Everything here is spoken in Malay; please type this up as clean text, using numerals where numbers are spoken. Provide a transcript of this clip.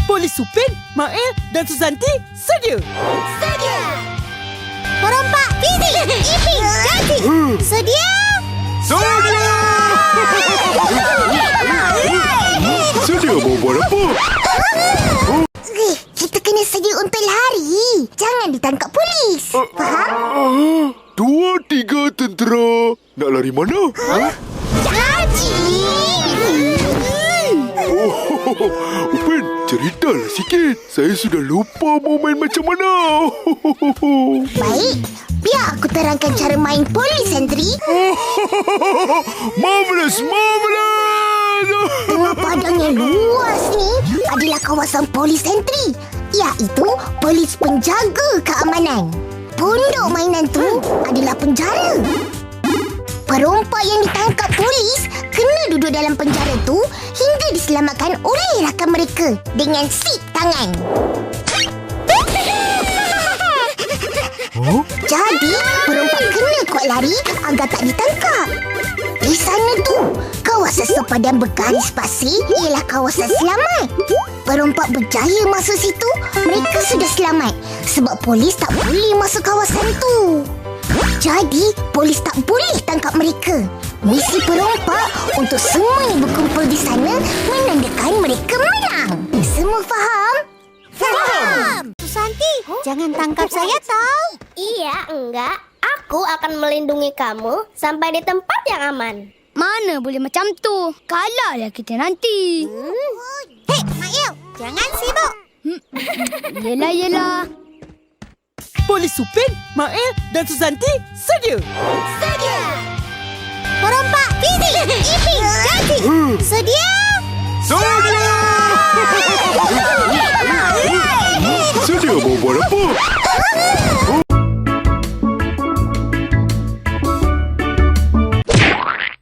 Polis Supin, Mael dan Susanti sedia. Sedia. Perompak Fizik, Iping, Janji. Sedia? Sedia! Sedia mau buat apa? Kita kena sedia untuk lari. Jangan ditangkap polis. Faham? 2, 3 tentera. Nak lari mana? Janji. Upin, ceritalah sikit. Saya sudah lupa mau main macam mana. Baik, biar aku terangkan cara main polis, Hendry. Marvelous, marvelous. Tengah padang yang luas ni adalah kawasan polis sentri, iaitu polis penjaga keamanan. Pondok mainan tu adalah penjara. Perompak yang ditangkap polis kena duduk dalam penjara tu hingga diselamatkan oleh rakan mereka dengan sip tangan. Jadi, perompak kena kuat lari agar tak ditangkap. Di sana tu, kawasan sepadan bergaris pasir ialah kawasan selamat. Perompak berjaya masuk situ, mereka sudah selamat sebab polis tak boleh masuk kawasan tu. Jadi, polis tak boleh tangkap mereka. Misi perompak untuk semua yang berkumpul di sana menandakan mereka menang. Semua faham? Faham! Susanti, jangan tangkap saya tau. Iya, enggak. Aku akan melindungi kamu sampai di tempat yang aman. Mana boleh macam tu? Kalahlah kita nanti. Hei, Mael, jangan sibuk. Yelah. Polis Supin, Mael dan Susanti sedia. Sedia. Perompak Fizik, Iping, Janji. Sedia? Sedia! Sedia mau buat apa?